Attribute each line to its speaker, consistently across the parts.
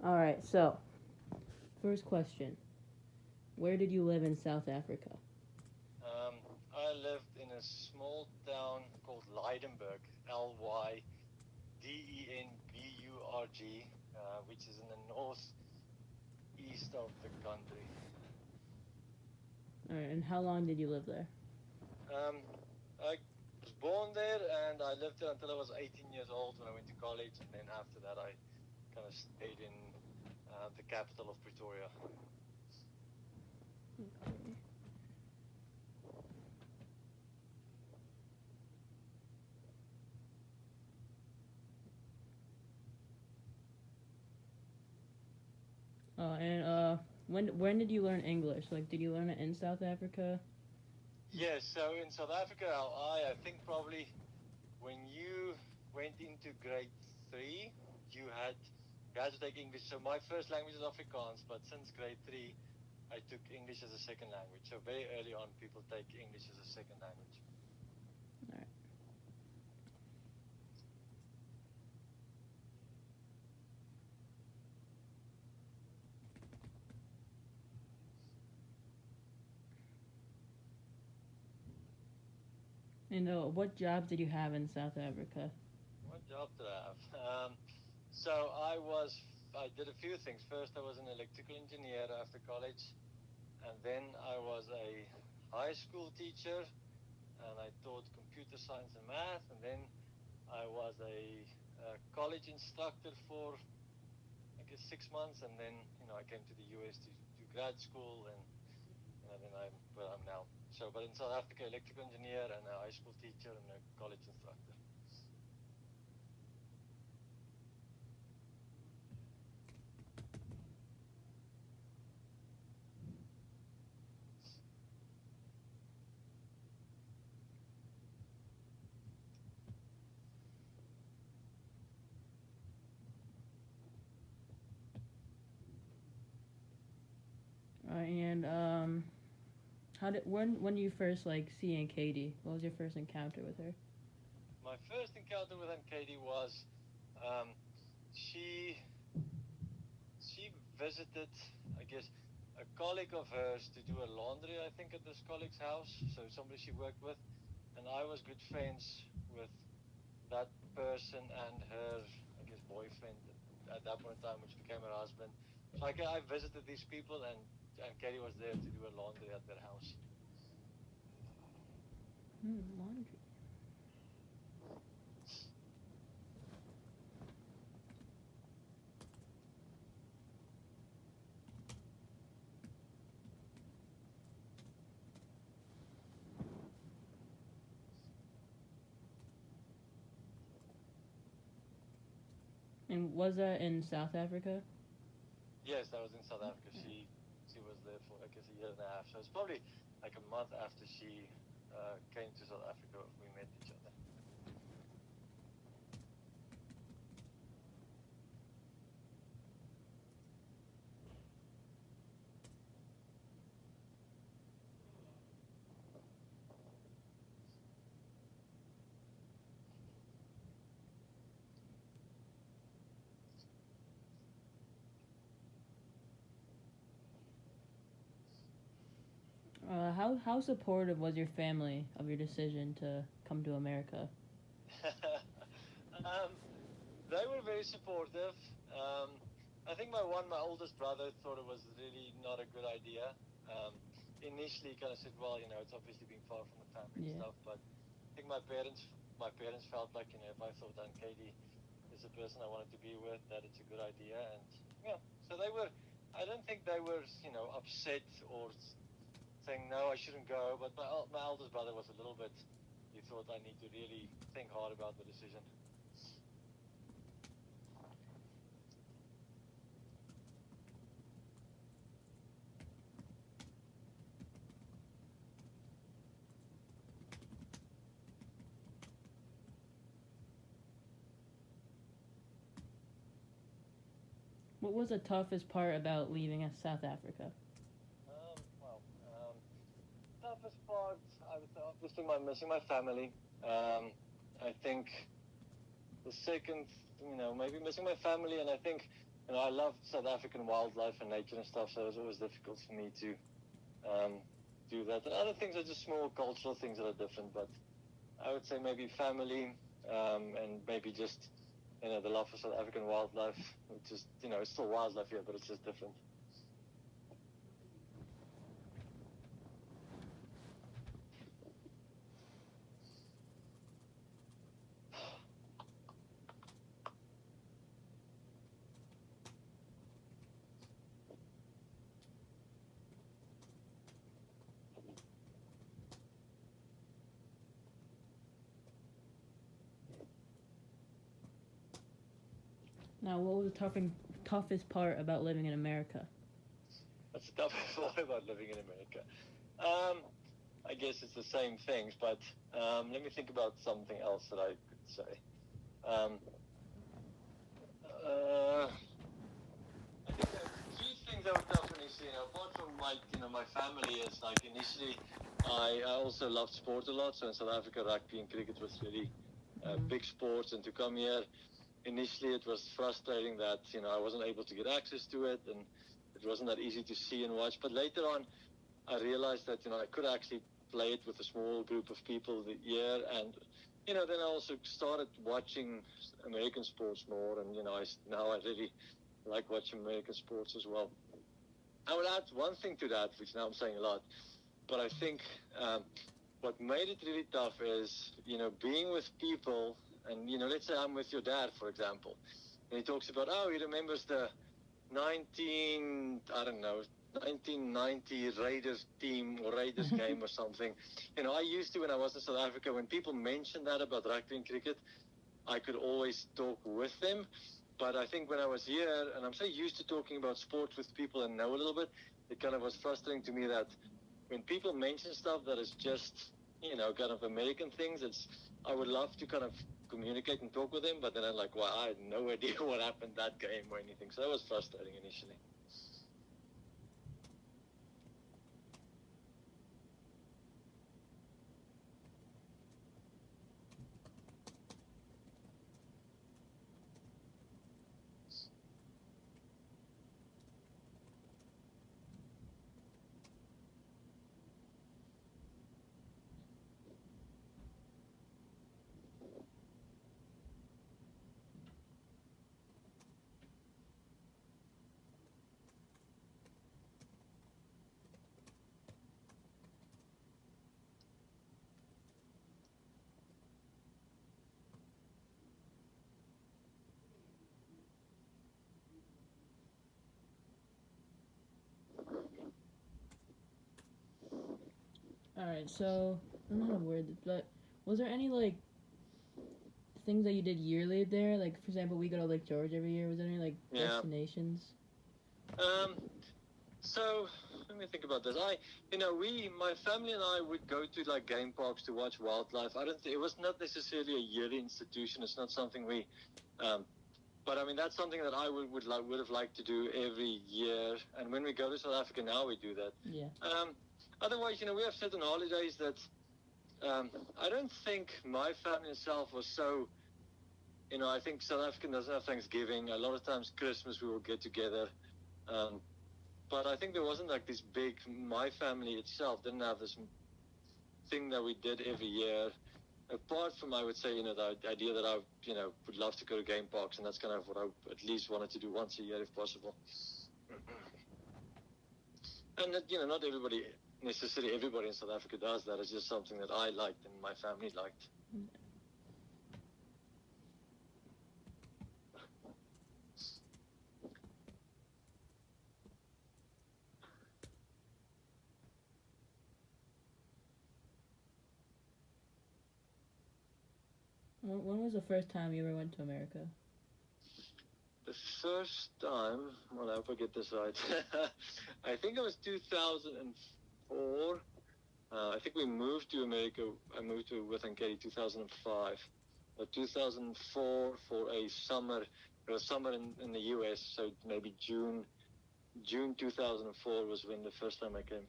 Speaker 1: All right. So, first question: where did you live in South Africa?
Speaker 2: I lived in a small town called Lydenburg, Lydenburg, which is in the northeast of the country.
Speaker 1: All right. And how long did you live there?
Speaker 2: Um, I was born there and I lived there until I was 18 years old when I went to college, and then after that, I kind of stayed in the capital of Pretoria.
Speaker 1: And when did you learn English? Like, did you learn it in South Africa?
Speaker 2: Yes, so in South Africa, I think probably when you went into grade three, you had you had to take English. So my first language is Afrikaans, but since grade three, I took English as a second language. So very early on, people take English as a second language.
Speaker 1: All right. And what jobs did you have in South Africa?
Speaker 2: What job did I have? So I did a few things. First, I was an electrical engineer after college, and then I was a high school teacher, and I taught computer science and math, and then I was a college instructor for I guess 6 months, and then I came to the US to do grad school, and then I'm where I'm now. So, but in South Africa, electrical engineer and a high school teacher and a college instructor.
Speaker 1: And how did when did you first like see Aunt Katie? What was your first encounter with her?
Speaker 2: My first encounter with Aunt Katie was um, she she visited, I guess, a colleague of hers to do a laundry, I think, at this colleague's house. So somebody she worked with, and I was good friends with that person and her, I guess, boyfriend at that point in time, which became her husband. So I visited these people, and Katie was there to do a laundry at their house.
Speaker 1: Laundry. And was that in South Africa?
Speaker 2: Yes, that was in South Africa. She was there for I guess a year and a half. So it's probably like a month after she came to South Africa we met each other.
Speaker 1: How supportive was your family of your decision to come to America?
Speaker 2: um, they were very supportive. Um, I think my oldest brother thought it was really not a good idea. Um, Initially, he kind of said, "Well, it's obviously being far from the family and
Speaker 1: Yeah.
Speaker 2: stuff." But I think my parents felt like if I thought Aunt Katie is the person I wanted to be with, that it's a good idea, and yeah. So they were. I don't think they were, upset or saying no, I shouldn't go. But my eldest brother was a little bit. He thought I need to really think hard about the decision.
Speaker 1: What was the toughest part about leaving South Africa?
Speaker 2: Well, toughest part, I would say, obviously, my missing my family. I think the second, maybe missing my family, and I think I love South African wildlife and nature and stuff, so it was always difficult for me to um, do that. And other things are just small cultural things that are different, but I would say maybe family, and maybe just the love for South African wildlife, which is it's still wildlife here, but it's just different.
Speaker 1: Now, what was the toughest part about living in America?
Speaker 2: That's the toughest part about living in America. I guess it's the same things, but let me think about something else that I could say. I think there are three things that were tough initially. Apart from my family, is like initially, I also loved sport a lot. So in South Africa, rugby and cricket was really big sports, and to come here, initially it was frustrating that I wasn't able to get access to it, and it wasn't that easy to see and watch. But later on, I realized that I could actually play it with a small group of people here, and then I also started watching American sports more, and now I really like watching American sports as well. I would add one thing to that, which now I'm saying a lot, but I think what made it really tough is being with people, and let's say I'm with your dad, for example, and he talks about he remembers the 1990 Raiders team or Raiders game or something. I used to, when I was in South Africa, when people mentioned that about rugby and cricket, I could always talk with them. But I think when I was here, and I'm so used to talking about sports with people and know a little bit, it kind of was frustrating to me that when people mention stuff that is just, kind of American things, I would love to kind of communicate and talk with them, but then I'm like, well, I had no idea what happened that game or anything. So that was frustrating initially.
Speaker 1: Alright, so I don't know how to word this, but was there any like things that you did yearly there? Like, for example, we go to Lake George every year. Was there any like destinations?
Speaker 2: So let me think about this. My family and I would go to like game parks to watch wildlife. It was not necessarily a yearly institution. It's not something we, but I mean that's something that I would have liked to do every year. And when we go to South Africa now, we do that.
Speaker 1: Yeah.
Speaker 2: Otherwise, we have certain holidays that I don't think my family itself was so. I think South Africa doesn't have Thanksgiving. A lot of times Christmas we will get together. But I think there wasn't like this big. My family itself didn't have this thing that we did every year. Apart from, I would say, the idea that I, would love to go to game parks, and that's kind of what I at least wanted to do once a year if possible. And that, not everybody in South Africa does that. It's just something that I liked and my family liked.
Speaker 1: When was the first time you ever went to America?
Speaker 2: The first time, well, I hope I get this right. I think it was 2004. I think we moved to America. I moved with Katie 2005. 2004 for a summer. It was summer in the US, so maybe June 2004 was when the first time I came.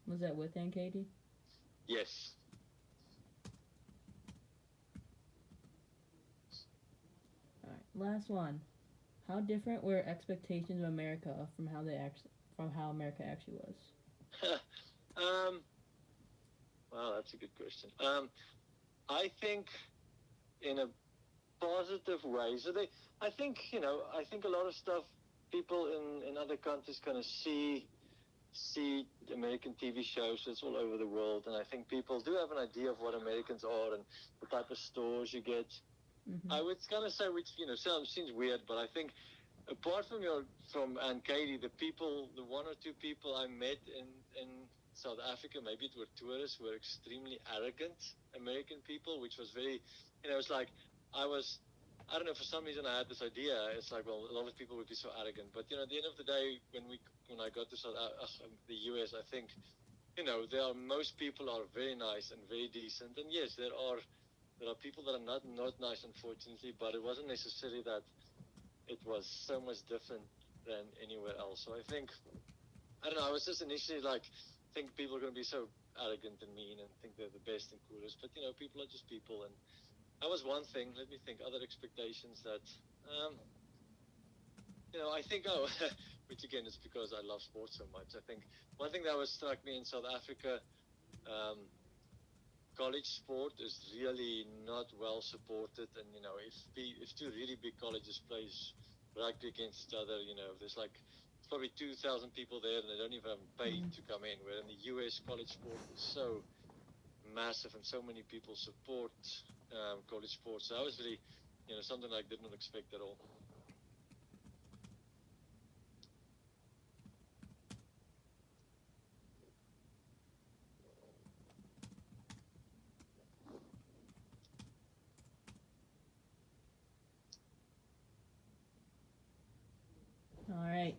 Speaker 1: Was that with Aunt Katie?
Speaker 2: Yes.
Speaker 1: All right, last one. How different were expectations of America from how America actually was?
Speaker 2: Wow, that's a good question. I think in a positive way. So I think, I think a lot of stuff people in other countries kind of see American TV shows. It's all over the world, and I think people do have an idea of what Americans are and the type of stores you get.
Speaker 1: Mm-hmm.
Speaker 2: I would kind of say, which seems weird, but I think apart from Aunt Katie, the one or two people I met in South Africa, maybe it were tourists, were extremely arrogant American people, which was very, it's like I don't know, for some reason I had this idea. It's like, well, a lot of people would be so arrogant, but at the end of the day, when I got to the US, I think, most people are very nice and very decent, and yes, there are people that are not nice, unfortunately, but it wasn't necessarily that it was so much different than anywhere else. So I think, I don't know, I was just initially like, think people are going to be so arrogant and mean and think they're the best and coolest, but people are just people. And that was one thing. Let me think, other expectations that, I think, which again is because I love sports so much. I think one thing that struck me in South Africa, college sport is really not well supported, and if two really big colleges play rugby against each other, there's like probably 2,000 people there, and they don't even pay to come in. Where in the US, college sport is so massive, and so many people support college sports. So that was really, something I did not expect at all.
Speaker 1: All right.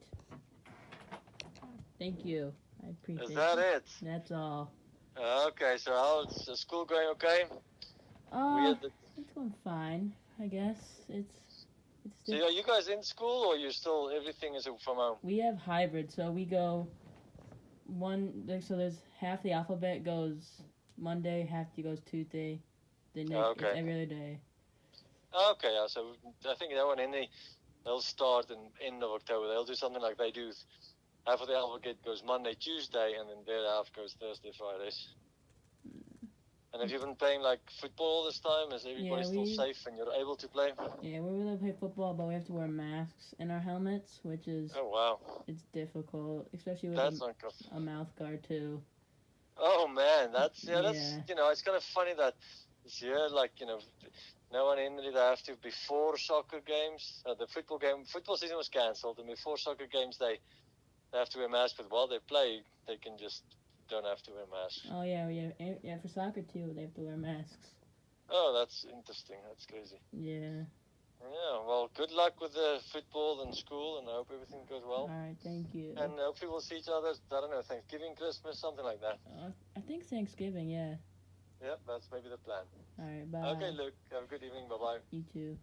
Speaker 1: Thank you. I appreciate it.
Speaker 2: Is that it?
Speaker 1: That's all.
Speaker 2: Okay, so how's the school going? Okay.
Speaker 1: It's going fine. I guess it's.
Speaker 2: So are you guys in school, or everything is from home?
Speaker 1: We have hybrid, so we go so there's half the alphabet goes Monday, half goes Tuesday, then it's every other day.
Speaker 2: Okay, yeah, so I think that one they'll start in end of October. They'll do something like they do. Half of the alphabet goes Monday, Tuesday, and then their half goes Thursday, Fridays. And have you been playing like football all this time? Is everybody still safe and you're able to play?
Speaker 1: Yeah, we're going to play football, but we have to wear masks in our helmets, which is...
Speaker 2: Oh, wow.
Speaker 1: It's difficult, especially with a mouth guard, too.
Speaker 2: Oh, man, that's it's kind of funny that this year, like, no one in really have to, before soccer games, the football season was cancelled, and before soccer games, they have to wear masks, but while they play, they can just don't have to wear masks.
Speaker 1: Oh, yeah, for soccer, too, they have to wear masks.
Speaker 2: Oh, that's interesting. That's crazy.
Speaker 1: Yeah.
Speaker 2: Yeah, well, good luck with the football and school, and I hope everything goes well.
Speaker 1: All right, thank you.
Speaker 2: And hopefully we'll see each other, I don't know, Thanksgiving, Christmas, something like that.
Speaker 1: I think Thanksgiving, yeah.
Speaker 2: Yep, that's maybe the plan.
Speaker 1: All right, bye.
Speaker 2: Okay, Luke, have a good evening. Bye-bye.
Speaker 1: You too.